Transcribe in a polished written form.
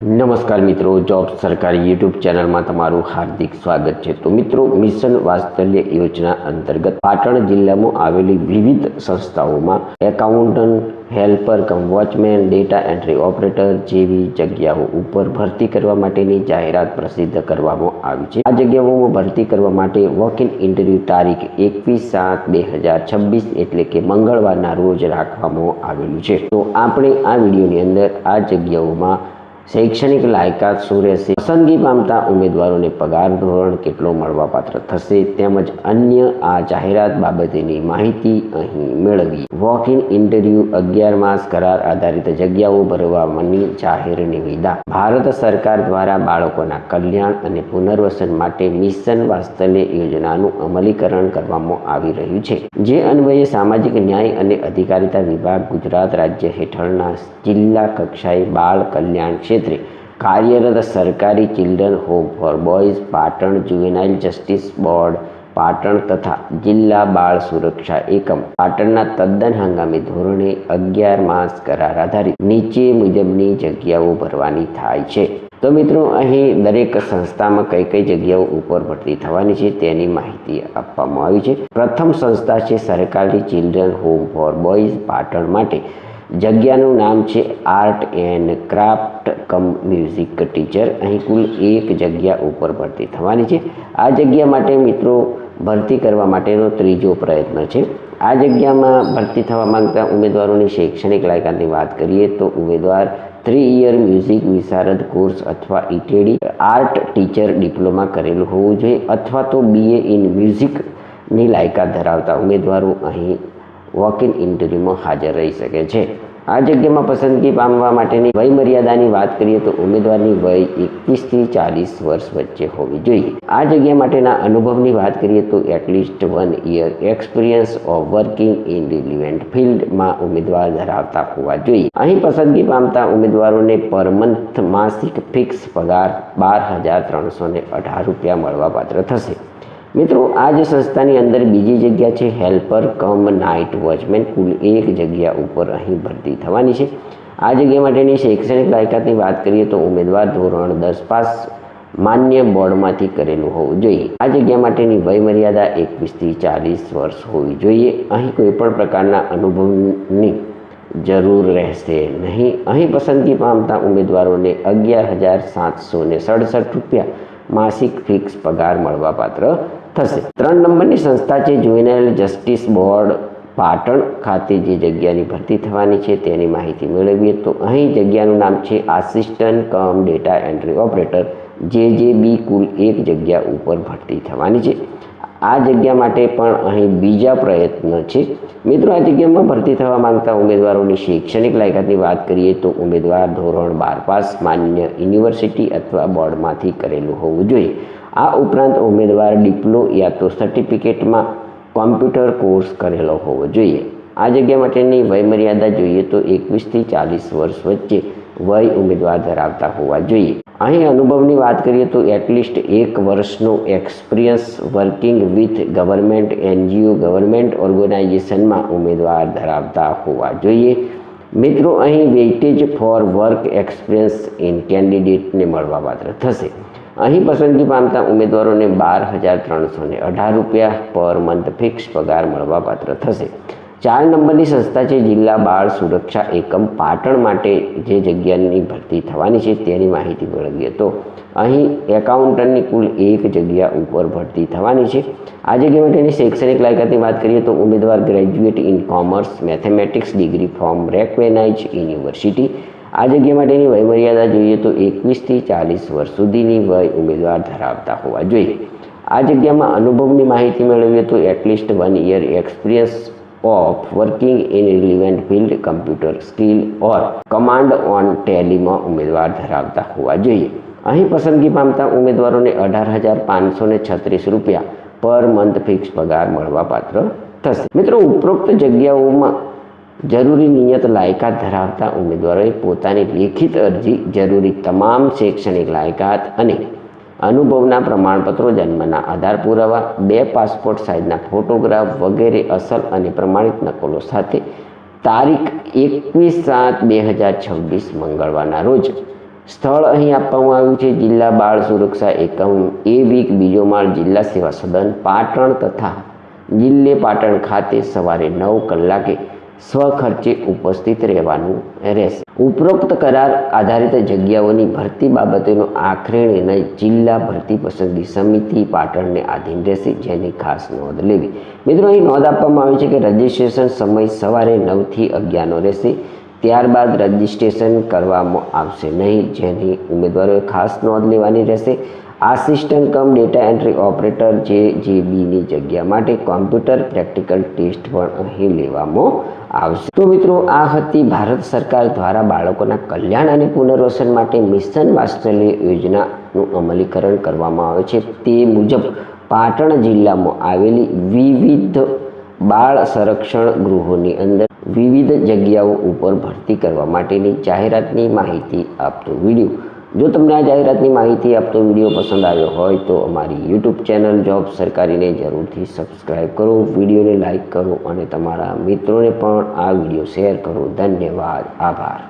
નમસ્કાર મિત્રો, જોબ સરકારી યુટ્યુબ ચેનલમાં તમારું હાર્દિક સ્વાગત છે। તો મિત્રો, મિશન વાત્સલ્ય યોજના અંતર્ગત પાટણ જિલ્લામાં આવેલી વિવિધ સંસ્થાઓમાં એકાઉન્ટન્ટ, હેલ્પર કમ વોચમેન, ડેટા એન્ટ્રી ઓપરેટર જેવી જગ્યાઓ ઉપર ભરતી કરવા માટેની જાહેરાત પ્રસિદ્ધ કરવામાં આવી છે। આ જગ્યાઓમાં ભરતી કરવા માટે વોક ઇન ઇન્ટરવ્યૂ તારીખ 21/7/2026 એટલે કે મંગળવારના રોજ રાખવામાં આવેલું છે। તો આપણે આ વિડીયોની અંદર આ જગ્યાઓમાં શૈક્ષણિક લાયકાત શું રહેશે, પસંદગી પામતા ઉમેદવારોને પગાર ધોરણ કેટલો મળવાપાત્ર થશે તેમજ અન્ય આ જાહેરાત બાબતેની માહિતી અહીં મેળવી। વોક ઇન ઇન્ટરવ્યૂ 11 માસ કરાર આધારિત જગ્યાઓ ભરવાની જાહેર નિવિદા। ભારત સરકાર દ્વારા બાળકોના કલ્યાણ અને પુનર્વસન માટે મિશન વાત્સલ્ય યોજનાનું અમલીકરણ કરવામાં આવી રહ્યું છે, જે અન્વયે સામાજિક ન્યાય અને અધિકારિતા વિભાગ ગુજરાત રાજ્ય હેઠળના જિલ્લા કક્ષાએ બાળ કલ્યાણ ક્ષેત્રે કાર્યરત સરકારી children home for boys, Patan juvenile justice board Patan તથા જિલ્લા બાળ સુરક્ષા એકમ પાટણના તદ્દન હંગામી ધોરણે 11 માસ કરાર આધારિત નીચે મુજબની જગ્યાઓ ભરવાની થાય છે। તો મિત્રો, અહીં દરેક સંસ્થામાં કઈ કઈ જગ્યાઓ ઉપર ભરતી થવાની છે તેની માહિતી આપવામાં આવી છે। પ્રથમ સંસ્થા છે સરકારી children home for boys Patan માટે। જગ્યાનું નામ છે art and craft come music teacher. અહીં કુલ 1 જગ્યા ઉપર ભરતી થવાની છે। આ જગ્યા માટે મિત્રો ભરતી કરવા માટેનો ત્રીજો પ્રયત્ન છે। આ જગ્યામાં ભરતી થવા માંગતા ઉમેદવારોની શૈક્ષણિક લાયકાતની વાત કરીએ તો ઉમેદવાર 3 યર મ્યુઝિક વિશારદ કોર્સ અથવા ઈટીડી આર્ટ ટીચર ડિપ્લોમા કરેલું હોવું જોઈએ અથવા તો BA ઇન મ્યુઝિકની લાયકાત ધરાવતા ઉમેદવારો અહીં વોક ઇન ઇન્ટરવ્યૂમાં હાજર રહી શકે છે। આ જગ્યામાં પસંદગી પામવા માટેની વય મર્યાદાની વાત કરીએ તો ઉમેદવારની વય 21 થી 40 વર્ષ વચ્ચે હોવી જોઈએ। આ જગ્યા માટેના અનુભવની વાત કરીએ તો at least 1 year experience of working in relevant ફિલ્ડમાં ઉમેદવાર ધરાવતા હોવા જોઈએ। અહીં પસંદગી પામતા ઉમેદવારોને પર મંથ માસિક ફિક્સ પગાર 12,318 રૂપિયા મળવાપાત્ર થશે। મિત્રો, આ જ સંસ્થાની અંદર બીજી જગ્યા છે હેલ્પર કમ નાઇટ વોચમેન। કુલ 1 જગ્યા ઉપર અહીં ભરતી થવાની છે। આ જગ્યા માટેની શૈક્ષણિક લાયકાતની વાત કરીએ તો ઉમેદવાર ધોરણ 10 પાસ માન્ય બોર્ડમાંથી કરેલું હોવું જોઈએ। આ જગ્યા માટેની વય મર્યાદા 21 થી 40 વર્ષ હોવી જોઈએ। અહીં કોઈ પણ પ્રકારના અનુભવની જરૂર રહેશે નહીં। અહીં પસંદગી પામતા ઉમેદવારોને 11,767 રૂપિયા માસિક ફિક્સ પગાર મળવાપાત્ર થશે। 3 નંબરની સંસ્થા છે જુવેનાઇલ જસ્ટિસ બોર્ડ પાટણ ખાતે જે જગ્યાની ભરતી થવાની છે તેની માહિતી મેળવીએ તો અહીં જગ્યાનું નામ છે assistant cum data entry operator JJB। કુલ 1 જગ્યા ઉપર ભરતી થવાની છે। આ જગ્યા માટે પણ અહીં બીજા પ્રયત્ન છે। મિત્રો, આ જગ્યામાં ભરતી થવા માંગતા ઉમેદવારોની શૈક્ષણિક લાયકાતની વાત કરીએ તો ઉમેદવાર ધોરણ 12 પાસ માન્ય યુનિવર્સિટી અથવા બોર્ડમાંથી કરેલું હોવું જોઈએ। આ ઉપરાંત ઉમેદવાર ડિપ્લો યા તો સર્ટિફિકેટમાં કોમ્પ્યુટર કોર્સ કરેલો હોવો જોઈએ। આ જગ્યા માટેની વય મર્યાદા જોઈએ તો 21 થી 40 વર્ષ વચ્ચે વય ઉમેદવાર ધરાવતા હોવા જોઈએ। અહીં અનુભવની વાત કરીએ તો એટલીસ્ટ 1 વર્ષનો experience working with government NGO government ઓર્ગેનાઇઝેશનમાં ઉમેદવાર ધરાવતા હોવા જોઈએ। મિત્રો, અહીં weightage for work experience in કેન્ડિડેટને મળવાપાત્ર થશે। અહીં પસંદગી પામતા ઉમેદવારોને 12,318 રૂપિયા પર મંથ ફિક્સ પગાર મળવાપાત્ર થશે। 4 નંબરની સંસ્થા છે જિલ્લા બાળ સુરક્ષા એકમ પાટણ માટે જે જગ્યાની ભરતી થવાની છે તેની માહિતી મેળવીએ તો અહીં એકાઉન્ટન્ટની કુલ 1 જગ્યા ઉપર ભરતી થવાની છે। આ જગ્યા માટેની શૈક્ષણિક લાયકાતની વાત કરીએ તો ઉમેદવાર graduate in commerce mathematics degree from recognize university. આ જગ્યા માટેની વય મર્યાદા જોઈએ તો 21 થી 40 વર્ષ સુધીની વય ઉમેદવાર ધરાવતા હોવા જોઈએ। આ જગ્યામાં અનુભવની માહિતી મેળવીએ તો at least 1 year experience of working in relevant field computer skill or command on ટેલીમાં ઉમેદવાર ધરાવતા હોવા જોઈએ। અહીં પસંદગી પામતા ઉમેદવારોને 18,536 રૂપિયા પર મંથ ફિક્સ પગાર મળવાપાત્ર થશે। મિત્રો, ઉપરોક્ત જગ્યાઓમાં જરૂરી નિયત લાયકાત ધરાવતા ઉમેદવારોએ પોતાની લેખિત અરજી, જરૂરી તમામ શૈક્ષણિક લાયકાત અને અનુભવના પ્રમાણપત્રો, જન્મના આધાર પુરાવા, 2 પાસપોર્ટ સાઇઝના ફોટોગ્રાફ વગેરે અસલ અને પ્રમાણિત નકલો સાથે તારીખ 21/7/2026 મંગળવારના રોજ સ્થળ અહીં આપવામાં આવ્યું છે જિલ્લા બાળ સુરક્ષા એકમ એ વીક, બીજો માળ, જિલ્લા સેવા સદન પાટણ તથા જિલ્લે પાટણ ખાતે સવારે 9 કલાકે સ્વખર્ચે ઉપસ્થિત રહેવાનું રહેશે. ઉપરોક્ત કરાર આધારિત જગ્યાઓની ભરતી બાબતેનો આખરે નિર્ણય જિલ્લા ભરતી પસંદગી સમિતિ પાટણને આધીન રહેશે, જેની ખાસ નોંધ લેવી. મિત્રો, અહીં નોંધ આપવામાં આવી છે કે રજિસ્ટ્રેશન સમય સવારે 9 થી 11નો રહેશે. ત્યારબાદ રજિસ્ટ્રેશન કરવામાં આવશે નહીં, જેની ઉમેદવારોએ ખાસ નોંધ લેવાની રહેશે. Assistant cum data entry operator JJBની જગ્યા માટે કોમ્પ્યુટર પ્રેક્ટિકલ ટેસ્ટ પણ અહીં લેવામાં આવશે. તો મિત્રો, આ હતી ભારત સરકાર દ્વારા બાળકોના કલ્યાણ અને પુનર્વસન માટે મિશન વાત્સલ્ય યોજનાનું અમલીકરણ કરવામાં આવે છે. તે મુજબ પાટણ જિલ્લામાં આવેલી વિવિધ બાળ સંરક્ષણ ગૃહોની અંદર વિવિધ જગ્યાઓ ઉપર ભરતી કરવા માટેની જાહેરાતની માહિતી આપતો વિડીયો. જો તમને આ જાહેરાતની માહિતી આપતો વિડીયો પસંદ આવ્યો હોય તો અમારી YouTube ચેનલ જોબ સરકારીને જરૂરથી સબસ્ક્રાઈબ કરો, વિડીયોને લાઈક કરો અને તમારા મિત્રોને પણ આ વિડીયો શેર કરો. ધન્યવાદ, આભાર.